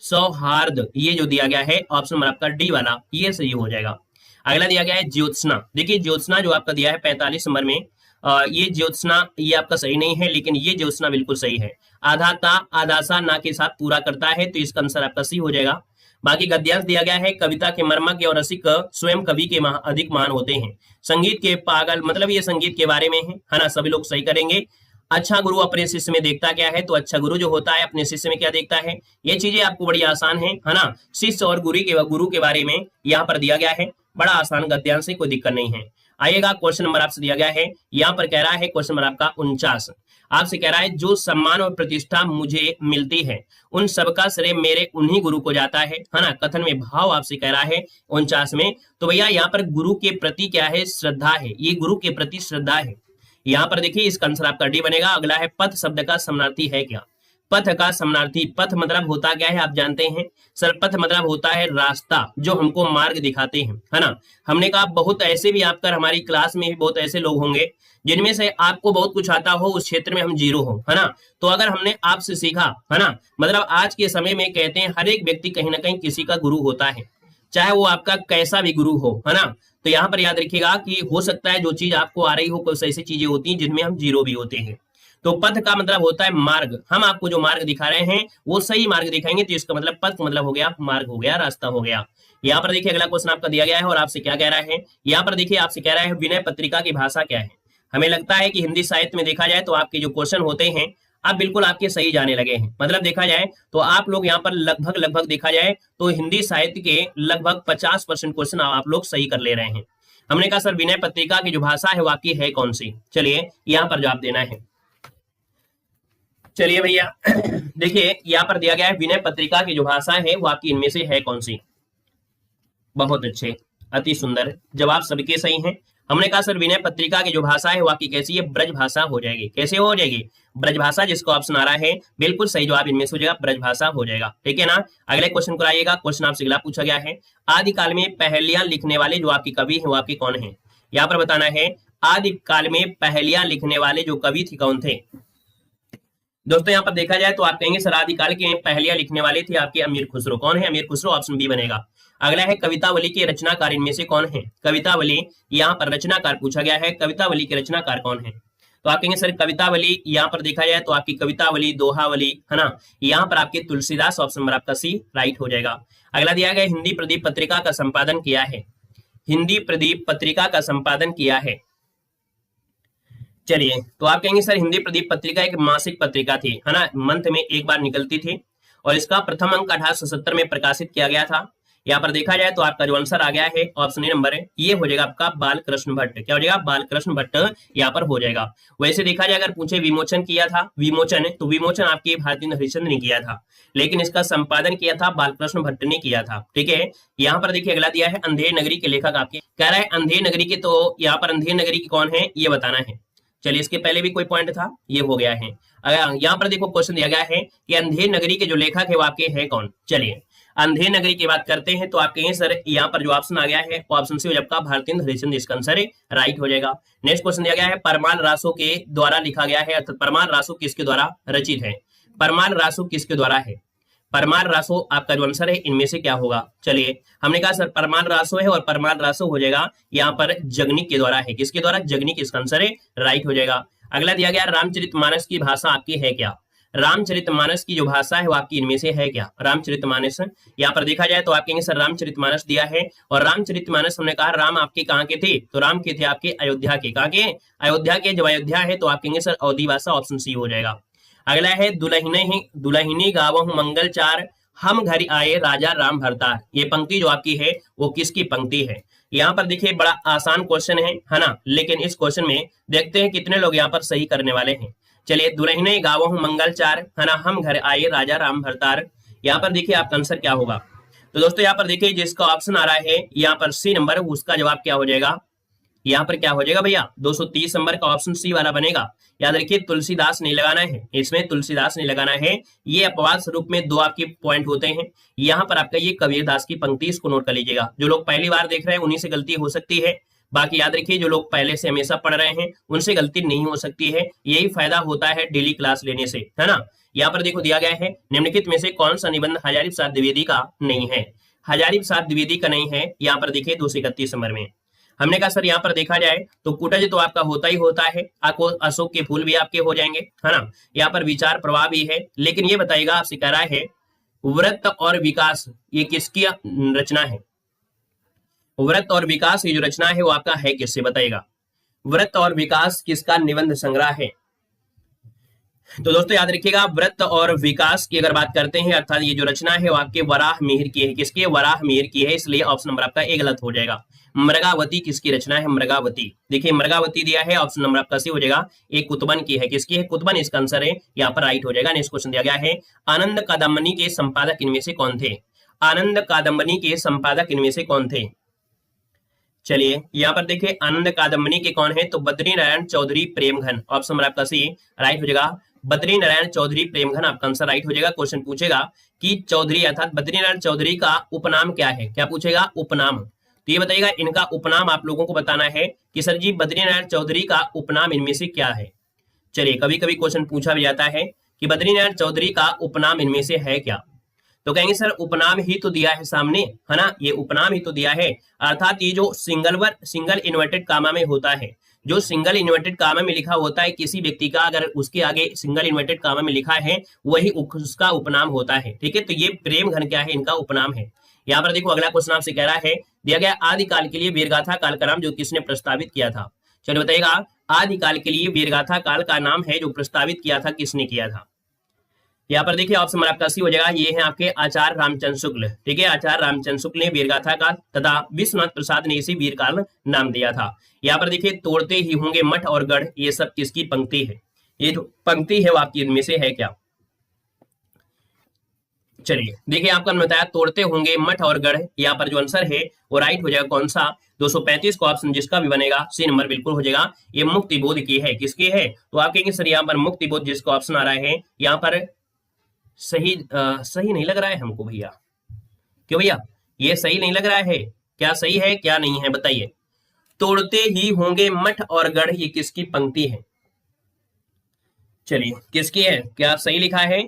सौहार्द, ये जो दिया गया है ऑप्शन नंबर आपका डी वाला ये सही हो जाएगा। अगला दिया गया है ज्योत्सना। देखिए ज्योत्सना जो आपका दिया है 45 नंबर में, ये ज्योत्सना ये आपका सही नहीं है, लेकिन ये ज्योत्सना बिल्कुल सही है। आधाता आधासा ना के साथ पूरा करता है, तो इसका आंसर आपका सी हो जाएगा। बाकी गद्यांश दिया गया है, कविता के मर्मज्ञ और रसिक स्वयं कवि के अधिक मान होते हैं। संगीत के पागल मतलब ये संगीत के बारे में है ना, सभी लोग सही करेंगे। अच्छा गुरु अपने शिष्य में देखता क्या है, तो अच्छा गुरु जो होता है अपने शिष्य में क्या देखता है। ये चीजें आपको बड़ी आसान है ना। शिष्य और गुरु के बारे में यहाँ पर दिया गया है, बड़ा आसान गद्यांश से कोई दिक्कत नहीं है। आइएगा क्वेश्चन नंबर आपसे दिया गया है, यहाँ पर कह रहा है क्वेश्चन नंबर आपका 49 आपसे कह रहा है जो सम्मान और प्रतिष्ठा मुझे मिलती है उन सबका श्रेय मेरे उन्हीं गुरु को जाता है ना। कथन में भाव आपसे कह रहा है 49 में, तो भैया यहाँ पर गुरु के प्रति क्या है, श्रद्धा है, ये गुरु के प्रति श्रद्धा है। यहाँ पर देखिए इसका आंसर आपका डी बनेगा। अगला है पथ शब्द का समानार्थी है क्या। पथ का समानार्थी, पथ मतलब होता क्या है आप जानते हैं सर, पथ मतलब होता है रास्ता जो हमको मार्ग दिखाते हैं, है ना। हमने कहा बहुत ऐसे भी आपका हमारी क्लास में भी बहुत ऐसे लोग होंगे जिनमें से आपको बहुत कुछ आता हो, उस क्षेत्र में हम जीरो हो, है ना। तो अगर हमने आपसे सीखा, है ना, मतलब आज के समय में कहते हैं हर एक व्यक्ति कहीं ना कहीं किसी का गुरु होता है, चाहे वो आपका कैसा भी गुरु हो, है ना। तो यहाँ पर याद रखिएगा कि हो सकता है जो चीज आपको आ रही हो, कुछ ऐसी चीजें होती हैं जिनमें हम जीरो भी होते हैं। तो पथ का मतलब होता है मार्ग, हम आपको जो मार्ग दिखा रहे हैं वो सही मार्ग दिखाएंगे, तो इसका मतलब पथ मतलब हो गया मार्ग हो गया, रास्ता हो गया। यहाँ पर देखिए अगला क्वेश्चन आपका दिया गया है और आपसे क्या कह रहा है, यहाँ पर देखिए आपसे कह रहा है विनय पत्रिका की भाषा क्या है। हमें लगता है कि हिंदी साहित्य में देखा जाए तो आपके जो क्वेश्चन होते हैं आप बिल्कुल आपके सही जाने लगे हैं। मतलब देखा जाए तो आप लोग यहाँ पर लगभग देखा जाए तो हिंदी साहित्य के लगभग 50% क्वेश्चन आप लोग सही कर ले रहे हैं। हमने कहा सर विनय पत्रिका की जो भाषा है वो आपकी है कौन सी? चलिए यहाँ पर जवाब देना है। चलिए भैया देखिए यहाँ पर दिया गया है विनय पत्रिका की जो भाषा है वो आपकी इनमें से है कौन सी? बहुत अच्छे, अति सुंदर, जवाब सबके सही हैं। हमने कहा सर विनय पत्रिका की जो भाषा है वो आपकी कैसी है? ब्रज भाषा हो जाएगी। कैसे हो जाएगी? ब्रज भाषा, जिसको ऑप्शन आ रहा है बिल्कुल सही जवाब इनमें से हो जाएगा, ब्रज भाषा हो जाएगा। ठीक है ना। अगले क्वेश्चन को आइएगा। क्वेश्चन आपसे अगला पूछा गया है, आदिकाल में पहेलियां लिखने वाले जो आपकी कवि है वो आपके कौन है? यहाँ पर बताना है आदिकाल में पहेलियां लिखने वाले जो कवि थे कौन थे? दोस्तों यहाँ पर देखा जाए तो आप कहेंगे सर आदिकाल के पहेलियां लिखने वाले थे आपके अमीर खुसरो। कौन है अमीर खुसरो? ऑप्शन बी बनेगा। अगला है कवितावली के रचनाकार इनमें से कौन है? कवितावली, यहाँ पर रचनाकार पूछा गया है, कवितावली के रचनाकार कौन है? तो आप कहेंगे सर कवितावली, यहाँ पर देखा जाए तो आपकी कवितावली, दोहावली, है ना, यहाँ पर आपके तुलसीदास, ऑप्शन नंबर आपका सी राइट हो जाएगा। अगला दिया गया हिंदी प्रदीप पत्रिका का संपादन किया है। हिंदी प्रदीप पत्रिका का संपादन किया है। चलिए तो आप कहेंगे सर हिंदी प्रदीप पत्रिका एक मासिक पत्रिका थी, है ना, मंथ में एक बार निकलती थी और इसका प्रथम अंक 1870 में प्रकाशित किया गया था। यहाँ पर देखा जाए तो आपका जो आंसर आ गया है ऑप्शन ए नंबर है, ये हो जाएगा आपका बालकृष्ण भट्ट। क्या हो जाएगा? बालकृष्ण भट्ट यहाँ पर हो जाएगा। वैसे देखा जाए अगर पूछे विमोचन किया था, विमोचन, तो विमोचन आपके भारती हरिश्चंद्र ने किया था, लेकिन इसका संपादन किया था बालकृष्ण भट्ट ने किया था। ठीक है। यहाँ पर देखिए अगला दिया है अंधेर नगरी के लेखक आपके, कह रहा है अंधेर नगरी के, तो यहाँ पर अंधेर नगरी की कौन है ये बताना है। चलिए इसके पहले भी कोई पॉइंट था, ये हो गया है। अगर यहाँ पर देखो क्वेश्चन दिया गया है कि अंधेर नगरी के जो लेखक है वो आपके है कौन? चलिए अंधेर नगरी की बात करते हैं तो आप कहें सर यहाँ पर जो ऑप्शन आ गया है वो ऑप्शन सी हो जाएगा भारती हरिश्चंद्र, इसका आंसर राइट हो जाएगा। नेक्स्ट क्वेश्चन दिया गया है परमाल रासो के द्वारा लिखा गया है, अर्थात परमाल रासो किसके द्वारा रचित है? परमाल रासो किसके द्वारा है? परमाल रासो आपका जो आंसर है इनमें से क्या होगा? चलिए हमने कहा सर परमाल रासो है और परमाल रासो हो जाएगा यहाँ पर जगनीक के द्वारा है। किसके द्वारा? जगनीक, इसका आंसर राइट हो जाएगा। अगला दिया गया रामचरितमानस की भाषा आपकी है क्या? रामचरितमानस की जो भाषा है वो आपकी इनमें से है क्या? रामचरितमानस, यहाँ पर देखा जाए तो आप कहेंगे सर रामचरितमानस दिया है और रामचरितमानस हमने कहा राम आपके कहाँ के थे? तो राम के थे आपके अयोध्या के। कहाँ के? अयोध्या के। जब अयोध्या है तो आप कहेंगे सर अवधी भाषा, ऑप्शन सी हो जाएगा। अगला है दुल्हिनी गावहु मंगल चार, हम घर आए राजा राम भरतार। ये पंक्ति जो आपकी है वो किसकी पंक्ति है? यहाँ पर देखिए बड़ा आसान क्वेश्चन है ना, लेकिन इस क्वेश्चन में देखते हैं कितने लोग यहाँ पर सही करने वाले हैं। चलिए दुल्हिने गावहु मंगल चार, है ना, हम घर आए राजा राम भरतार, यहाँ पर देखिए आपका आंसर क्या होगा? तो दोस्तों यहाँ पर देखिए जिसका ऑप्शन आ रहा है यहाँ पर सी नंबर, उसका जवाब क्या हो जाएगा? यहाँ पर क्या हो जाएगा भैया? 230 नंबर का ऑप्शन सी वाला बनेगा। याद रखिए तुलसीदास नहीं लगाना है, इसमें तुलसीदास नहीं लगाना है। ये अपवाद स्वरूप में दो आपके पॉइंट होते हैं। यहाँ पर आपका ये कबीरदास की पंक्ति, इसको नोट कर लीजिएगा। जो लोग पहली बार देख रहे हैं उन्हीं से गलती हो सकती है, बाकी याद रखिए जो लोग पहले से हमेशा पढ़ रहे हैं उनसे गलती नहीं हो सकती है। यही फायदा होता है डेली क्लास लेने से, है ना। यहाँ पर देखो दिया गया है निम्नलिखित में से कौन सा निबंध हजारी प्रसाद द्विवेदी का नहीं है? हजारी प्रसाद द्विवेदी का नहीं है। यहाँ पर देखिए 231 नंबर में हमने कहा सर यहाँ पर देखा जाए तो कुटज तो आपका होता ही होता है, आपको अशोक के फूल भी आपके हो जाएंगे, है ना। यहाँ पर विचार प्रवाह भी है, लेकिन ये बताइएगा आपसे कह रहा है व्रत और विकास ये किसकी रचना है? व्रत और विकास ये जो रचना है वो आपका है किससे? बताइएगा व्रत और विकास किसका निबंध संग्रह है? तो दोस्तों याद रखिएगा व्रत और विकास की अगर बात करते हैं, अर्थात ये जो रचना है वो आपके वराह मिहिर की है। किसकी? वराह मिहिर की है, इसलिए ऑप्शन नंबर आपका ए गलत हो जाएगा। मृगावती किसकी रचना है? मृगावती, देखिए मृगावती दिया है, ऑप्शन नंबर आपका सी हो जाएगा। एक कुतुबन की है। किसकी है? कुतुबन, इसका आंसर है यहाँ पर राइट हो जाएगा। नेक्स्ट क्वेश्चन दिया गया है आनंद कादम्बनी के संपादक इनमें से कौन थे? आनंद कादम्बनी के संपादक इनमें से कौन थे? चलिए यहाँ पर देखिए आनंद कादम्बनी के कौन है? तो बद्री नारायण चौधरी प्रेमघन, ऑप्शन नंबर आपका सी राइट हो जाएगा। बद्री नारायण चौधरी प्रेमघन आपका आंसर राइट हो जाएगा। क्वेश्चन पूछेगा कि चौधरी अर्थात बद्री नारायण चौधरी का उपनाम क्या है? क्या पूछेगा? उपनाम। तो ये बताइएगा इनका उपनाम आप लोगों को बताना है कि सर जी बद्री नारायण चौधरी का उपनाम इनमें से क्या है। चलिए कभी कभी क्वेश्चन पूछा भी जाता है कि बद्री नारायण चौधरी का उपनाम इनमें से है क्या? तो कहेंगे सर उपनाम ही तो दिया है सामने, है ना, ये उपनाम ही तो दिया है। अर्थात ये जो सिंगल इन्वर्टेड कामा में होता है, जो सिंगल इन्वर्टेड कामा में लिखा होता है किसी व्यक्ति का, अगर उसके आगे सिंगल इन्वर्टेड कामा में लिखा है वही उसका उपनाम होता है। ठीक है, तो ये प्रेम घन क्या है? इनका उपनाम है। यहाँ पर देखो अगला क्वेश्चन आपसे कह रहा है दिया गया आदिकाल के लिए वीरगाथा काल का नाम जो किसने प्रस्तावित किया था? चलो बताइएगा आदिकाल के लिए वीरगाथा काल का नाम है जो प्रस्तावित किया था किसने किया था? यहाँ पर देखिए ऑप्शन नंबर आपका सी हो जाएगा, ये है आपके आचार्य रामचंद्र शुक्ल। ठीक है, आचार्य रामचंद्र शुक्ल ने वीरगाथा का तथा विश्वनाथ प्रसाद ने इसे वीरकाल नाम दिया था। यहाँ पर देखिए तोड़ते ही होंगे मठ और गढ़, ये सब किसकी पंक्ति है? ये जो पंक्ति है वो आपकी इनमें से है क्या? चलिए देखिए आपका बताया तोड़ते होंगे मठ और गढ़, यहाँ पर जो आंसर है वो राइट हो जाएगा कौन सा? 235 का ऑप्शन जिसका भी बनेगा सी नंबर बिल्कुल हो जाएगा। ये मुक्ति बोध की है, किसकी है? तो आप कहेंगे सर यहाँ पर मुक्ति बोध जिसका ऑप्शन आ रहा है यहाँ पर सही नहीं लग रहा है हमको भैया। क्यों भैया ये सही नहीं लग रहा है? क्या सही है क्या नहीं है बताइए। तोड़ते ही होंगे मठ और गढ़, ये किसकी पंक्ति है? चलिए किसकी है, क्या सही लिखा है?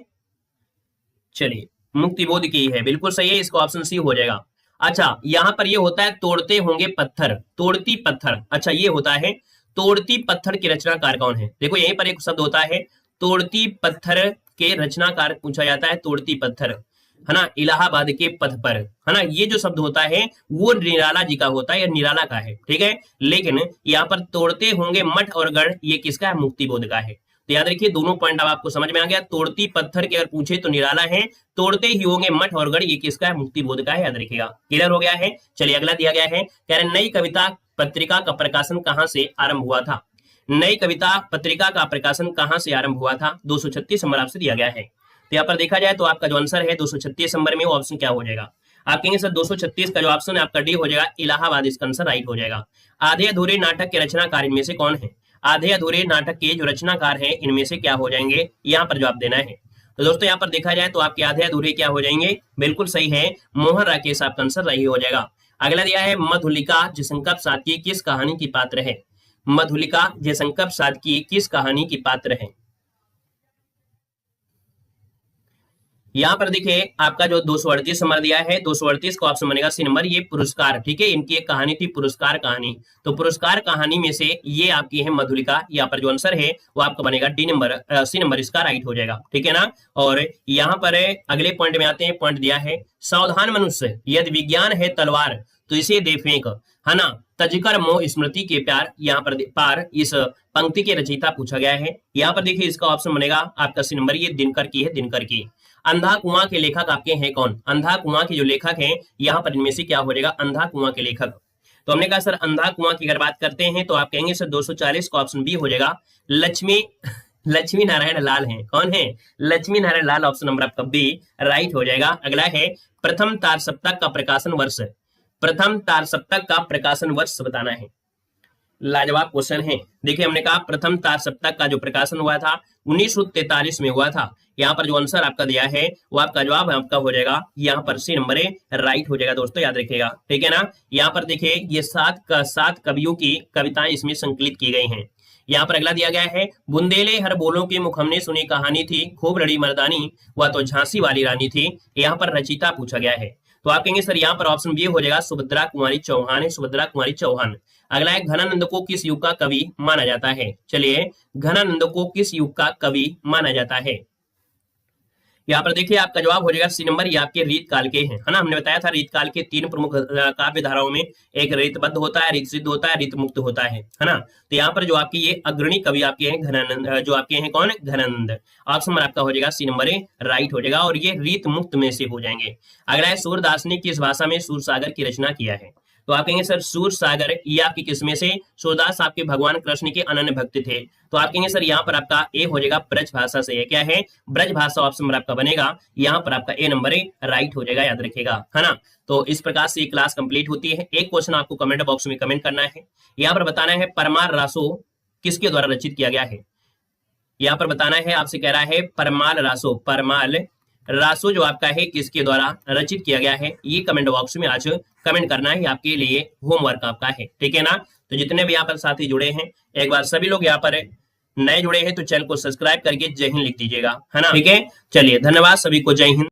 चलिए मुक्ति बोध की है, बिल्कुल सही है, इसका ऑप्शन सी हो जाएगा। अच्छा यहाँ पर ये होता है तोड़ते होंगे पत्थर, तोड़ती पत्थर। अच्छा ये होता है तोड़ती पत्थर के रचनाकार कौन है? देखो यहीं पर एक शब्द होता है तोड़ती पत्थर के रचनाकार पूछा जाता है, तोड़ती पत्थर है ना, इलाहाबाद के पथ पर, है ना। ये जो शब्द होता है वो निराला जी का होता है या निराला का है, ठीक है। लेकिन यहाँ पर तोड़ते होंगे मठ और गढ़, ये किसका है? मुक्ति बोध का है। तो याद रखिए दोनों पॉइंट अब आपको समझ में आ गया। तोड़ती पत्थर के अगर पूछे तो निराला है, तोड़ते ही होंगे मठ और गढ़, ये किसका है? मुक्ति बोध का है, याद रखिएगा। क्लियर हो गया है। चलिए अगला दिया गया है, कह रहे नई कविता पत्रिका का प्रकाशन कहाँ से आरंभ हुआ था? नई कविता पत्रिका का प्रकाशन कहाँ से आरंभ हुआ था? 236 नंबर आपसे दिया गया है। तो यहाँ पर देखा जाए तो आपका जो आंसर है 236 नंबर में वो ऑप्शन क्या हो जाएगा? आप कहेंगे सर 236 का जो ऑप्शन है आपका डी हो जाएगा, इलाहाबाद, इसका आंसर राइट हो जाएगा। आधे अधूरे नाटक के रचनाकार इनमें से कौन है? आधे अधूरे नाटक के जो रचनाकार हैं इनमें से क्या हो जाएंगे? यहाँ पर जवाब देना है। तो दोस्तों यहाँ पर देखा जाए तो आपके आधे अधूरे क्या हो जाएंगे? बिल्कुल सही है, मोहन राकेश, आपका आंसर सही हो जाएगा। अगला दिया है मधुलिका जयशंकर प्रसाद की किस कहानी की पात्र है? मधुलिका जयशंकर प्रसाद की किस कहानी की पात्र है? यहाँ पर देखिए आपका जो 238 नंबर दिया है, 238 का ऑप्शन बनेगा सी नंबर, ये पुरस्कार। ठीक है, इनकी एक कहानी थी पुरस्कार कहानी, तो पुरस्कार कहानी में से ये आपकी है मधुलिका। यहाँ पर जो आंसर है वो आपका बनेगा डी नंबर, सी नंबर इसका राइट हो जाएगा। ठीक है ना। और यहाँ पर अगले पॉइंट में आते हैं। पॉइंट दिया है सावधान मनुष्य, यदि विज्ञान है तलवार तो इसे दे फेंक, है ना, तजकर मोह स्मृति के प्यार, यहाँ पर पार, इस पंक्ति के रचयिता पूछा गया है। यहाँ पर देखिए इसका ऑप्शन बनेगा आपका सी नंबर, ये दिनकर की है, दिनकर की। अंधा कुआं के लेखक आपके हैं कौन? अंधा कुआं के जो लेखक हैं यहाँ पर इनमें से क्या हो जाएगा? अंधा कुआं के लेखक। तो हमने कहा सर अंधा कुआं की अगर बात करते हैं तो आप कहेंगे सर 240 का ऑप्शन बी हो जाएगा, लक्ष्मी नारायण लाल हैं। कौन है? लक्ष्मी नारायण लाल, ऑप्शन नंबर आपका बी राइट हो जाएगा। अगला है प्रथम तार सप्तक का प्रकाशन वर्ष, प्रथम तार सप्तक का प्रकाशन वर्ष बताना है। लाजवाब क्वेश्चन है। देखिए हमने कहा प्रथम तार सप्तक का जो प्रकाशन हुआ था 1943 में हुआ था। यहाँ पर जो आंसर आपका दिया है वो आपका जवाब आपका हो जाएगा यहाँ पर सी नंबर राइट हो जाएगा। दोस्तों याद रखिएगा, ठीक है ना। यहाँ पर देखिए ये 7 कवियों की कविताएं इसमें संकलित की गई हैं। यहाँ पर अगला दिया गया है बुंदेले हर बोलों के मुख हमने सुनी कहानी थी, खूब लड़ी मर्दानी वह तो झांसी वाली रानी थी। यहाँ पर रचयिता पूछा गया है, तो आप कहेंगे सर यहाँ पर ऑप्शन बी हो जाएगा, सुभद्रा कुमारी चौहान है, सुभद्रा कुमारी चौहान। अगला है घनानंद को किस युग का कवि माना जाता है? चलिए घनानंद को किस युग का कवि माना जाता है? यहाँ पर देखिए आपका जवाब हो जाएगा सी नंबर, ये आपके रीत काल के हैं, है ना। हमने बताया था रीत काल के 3 प्रमुख काव्य धाराओं में एक रीतबद्ध होता है, रीत सिद्ध होता है, रीत मुक्त होता है ना। तो यहाँ पर जो आपकी ये अग्रणी कवि आपके हैं घनानंद, जो आपके हैं कौन? घनानंद। ऑप्शन नंबर आपका हो जाएगा सी नंबर राइट हो जाएगा, और ये रीत मुक्त में से हो जाएंगे। अगला है सूरदास ने किस भाषा में सूरसागर की रचना किया है? तो आप कहेंगे सर सूरसागर ये आपकी किसमें से? सूरदास आपके भगवान कृष्ण के अनन्य भक्त थे, तो आप कहेंगे सर यहाँ पर आपका ए हो जाएगा ब्रज भाषा से। क्या है? ब्रज भाषा, ऑप्शन नंबर आपका बनेगा यहाँ पर आपका ए नंबर राइट हो जाएगा, याद रखिएगा, है ना। तो इस प्रकार से क्लास कंप्लीट होती है। एक क्वेश्चन आपको कमेंट बॉक्स में कमेंट करना है, यहाँ पर बताना है परमार रासो किसके द्वारा रचित किया गया है? यहाँ पर बताना है, आपसे कह रहा है परमाल रासो, परमाल रासो जो आपका है किसके द्वारा रचित किया गया है, ये कमेंट बॉक्स में आज कमेंट करना है, आपके लिए होमवर्क आपका है, ठीक है ना। तो जितने भी यहाँ पर साथी जुड़े हैं, एक बार सभी लोग यहाँ पर नए जुड़े हैं तो चैनल को सब्सक्राइब करके जय हिंद लिख दीजिएगा, है ना। ठीक है, चलिए धन्यवाद सभी को, जय हिंद।